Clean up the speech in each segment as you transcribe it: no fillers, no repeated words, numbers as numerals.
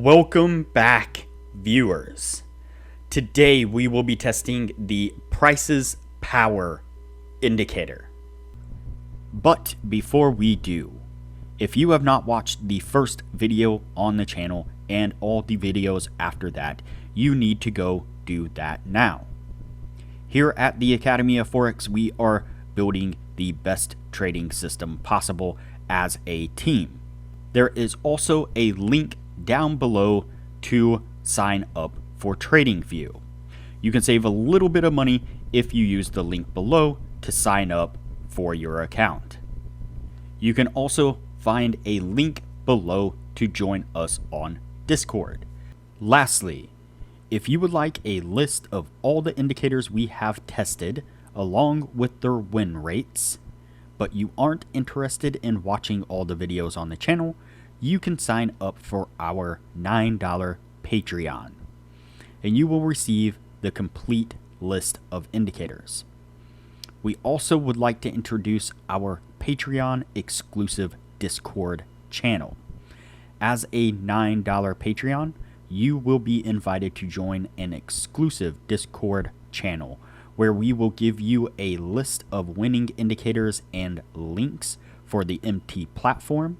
Welcome back, viewers. Today we will be testing the prices power indicator. But before we do, if you have not watched the first video on the channel and all the videos after that, you need to go do that now. Here at the Academy of Forex, we are building the best trading system possible as a team. There is also a link down below to sign up for Tradingview. You can save a little bit of money if you use the link below to sign up for your account. You can also find a link below to join us on Discord. Lastly, if you would like a list of all the indicators we have tested along with their win rates, but you aren't interested in watching all the videos on the channel, you can sign up for our $9 Patreon, and you will receive the complete list of indicators. We also would like to introduce our Patreon exclusive Discord channel. As a $9 Patreon, you will be invited to join an exclusive Discord channel where we will give you a list of winning indicators and links for the MT platform,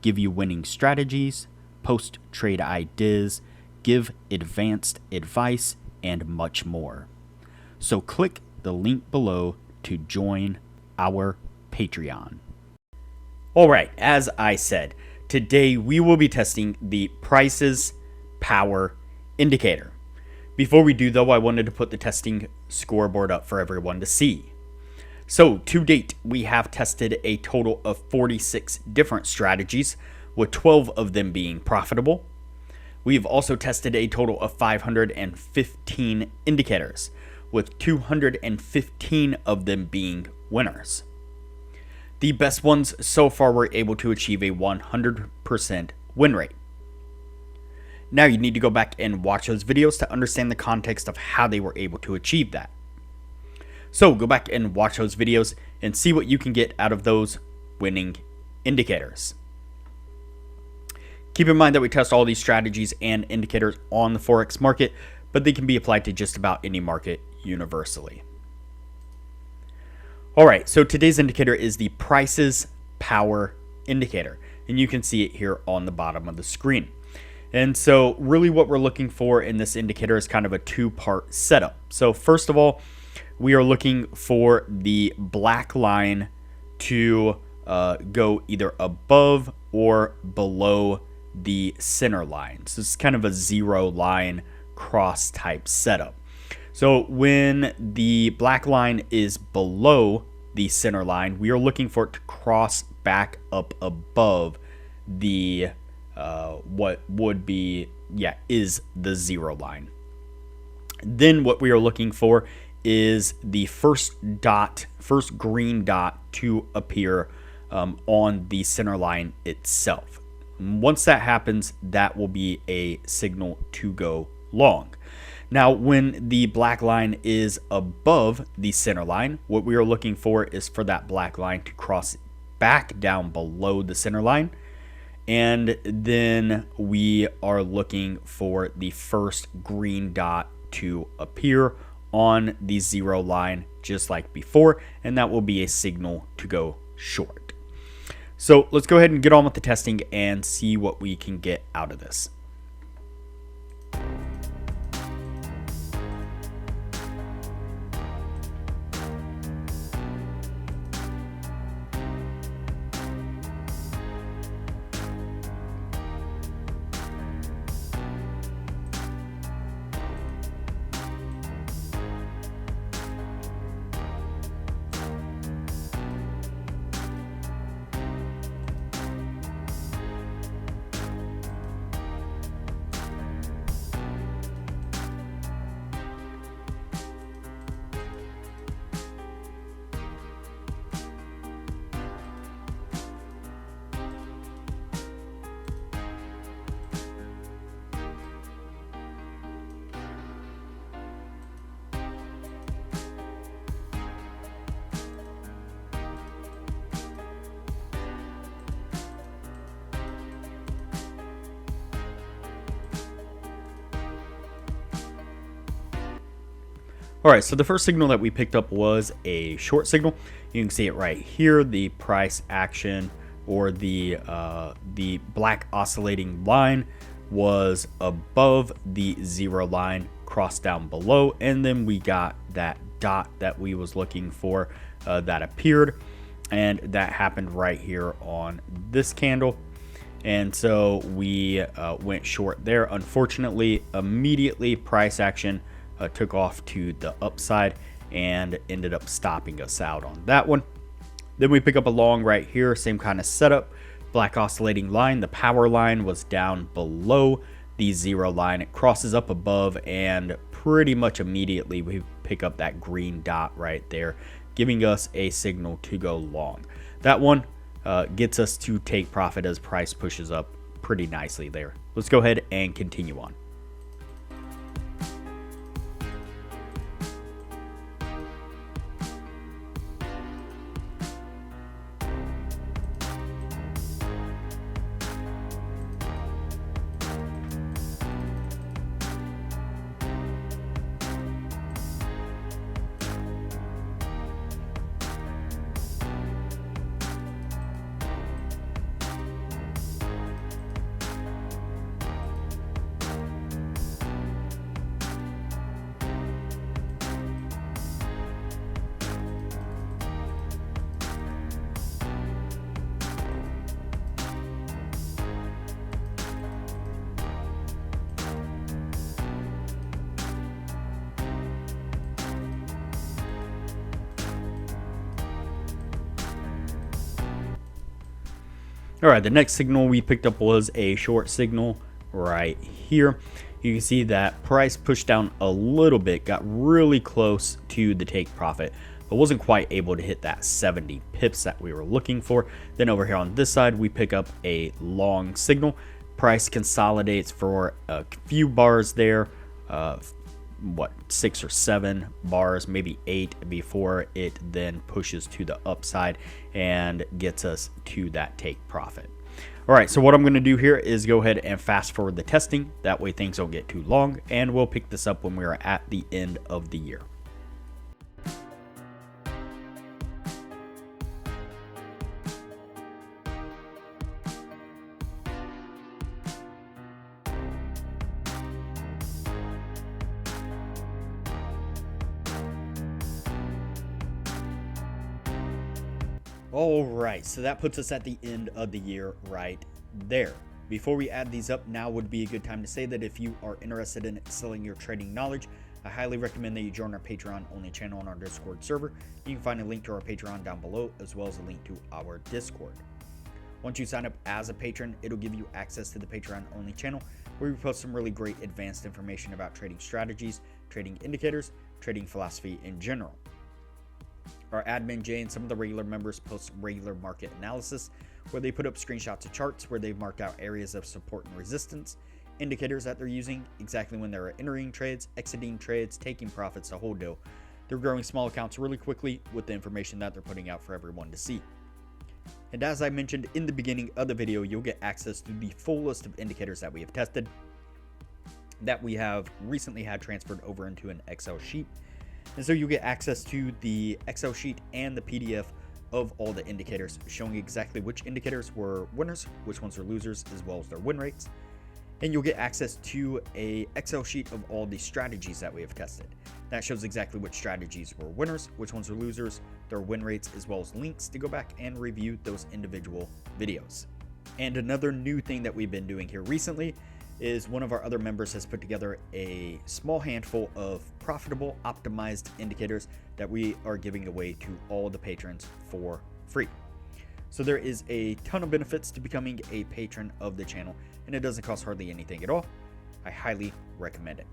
give you winning strategies, post trade ideas, give advanced advice, and much more. So click the link below to join our Patreon. Alright, as I said, today we will be testing the prices power indicator. Before we do though, I wanted to put the testing scoreboard up for everyone to see. So to date, we have tested a total of 46 different strategies, with 12 of them being profitable. We've also tested a total of 515 indicators, with 215 of them being winners. The best ones so far were able to achieve a 100% win rate. Now you need to go back and watch those videos to understand the context of how they were able to achieve that. So go back and watch those videos and see what you can get out of those winning indicators. Keep in mind that we test all these strategies and indicators on the Forex market, but they can be applied to just about any market universally. Alright, so today's indicator is the prices power indicator, and you can see it here on the bottom of the screen. And so really what we're looking for in this indicator is kind of a two-part setup. So first of all, we are looking for the black line to go either above or below the center line. So it's kind of a zero line cross type setup. So when the black line is below the center line, we are looking for it to cross back up above the what would be, is the zero line. Then what we are looking for is the first green dot to appear on the center line itself. Once that happens, that will be a signal to go long. Now, when the black line is above the center line, what we are looking for is for that black line to cross back down below the center line. And then we are looking for the first green dot to appear on the zero line, just like before, and that will be a signal to go short. So let's go ahead and get on with the testing and see what we can get out of this. All right, so the first signal that we picked up was a short signal. You can see it right here, the price action, or the black oscillating line was above the 0 line, crossed down below, and then we got that dot that we was looking for that appeared, and that happened right here on this candle. And so we went short there. Unfortunately, immediately price action took off to the upside and ended up stopping us out on that one. Then we pick up a long right here, same kind of setup, black oscillating line. The power line was down below the 0 line. It crosses up above, and pretty much immediately we pick up that green dot right there, giving us a signal to go long. That one gets us to take profit as price pushes up pretty nicely there. Let's go ahead and continue on. All right, the next signal we picked up was a short signal right here. You can see that price pushed down a little bit, got really close to the take profit, but wasn't quite able to hit that 70 pips that we were looking for. Then over here on this side, we pick up a long signal. Price consolidates for a few bars there, 6 or 7 bars, maybe 8, before it then pushes to the upside and gets us to that take profit. All right, so what I'm going to do here is go ahead and fast forward the testing. That way things don't get too long, and we'll pick this up when we are at the end of the year. All right, so that puts us at the end of the year right there. Before we add these up, now would be a good time to say that if you are interested in excelling your trading knowledge, I highly recommend that you join our Patreon only channel on our Discord server. You can find a link to our Patreon down below, as well as a link to our Discord. Once you sign up as a patron, it'll give you access to the Patreon only channel, where we post some really great advanced information about trading strategies, trading indicators, trading philosophy in general. Our admin Jay and some of the regular members post regular market analysis, where they put up screenshots of charts where they've marked out areas of support and resistance, indicators that they're using, exactly when they're entering trades, exiting trades, taking profits, the whole deal. They're growing small accounts really quickly with the information that they're putting out for everyone to see. And as I mentioned in the beginning of the video, you'll get access to the full list of indicators that we have tested, that we have recently had transferred over into an Excel sheet. And so you get access to the Excel sheet and the PDF of all the indicators, showing exactly which indicators were winners, which ones were losers, as well as their win rates. And you'll get access to a Excel sheet of all the strategies that we have tested. That shows exactly which strategies were winners, which ones were losers, their win rates, as well as links to go back and review those individual videos. And another new thing that we've been doing here recently is one of our other members has put together a small handful of profitable optimized indicators that we are giving away to all the patrons for free. So there is a ton of benefits to becoming a patron of the channel, and it doesn't cost hardly anything at all. I highly recommend it.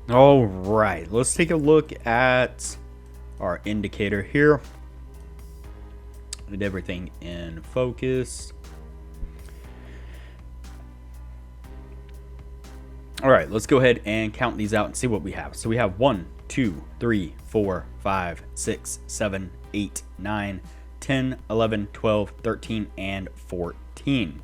All right, let's take a look at our indicator here. With everything in focus. All right, let's go ahead and count these out and see what we have. So we have 1, 2, 3, 4, 5, 6, 7, 8, 9, 10, 11, 12, 13, and 14.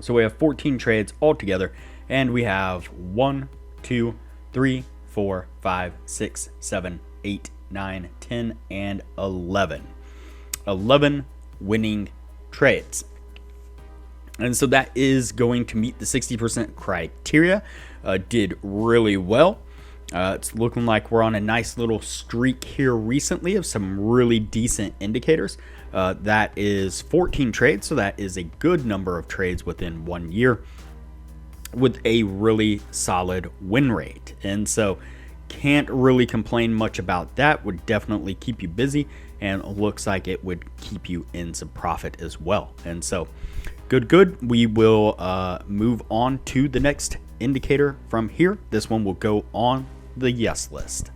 So we have 14 trades altogether, and we have 1, 2, 3, 4, 5, 6, 7, 8, 9, 10, and 11. 11 winning trades. And so that is going to meet the 60% criteria. Did really well. It's looking like we're on a nice little streak here recently of some really decent indicators. That is 14 trades, so that is a good number of trades within 1 year with a really solid win rate. And so can't really complain much about that. Would definitely keep you busy, and looks like it would keep you in some profit as well. And so good. We will move on to the next indicator from here. This one will go on the yes list.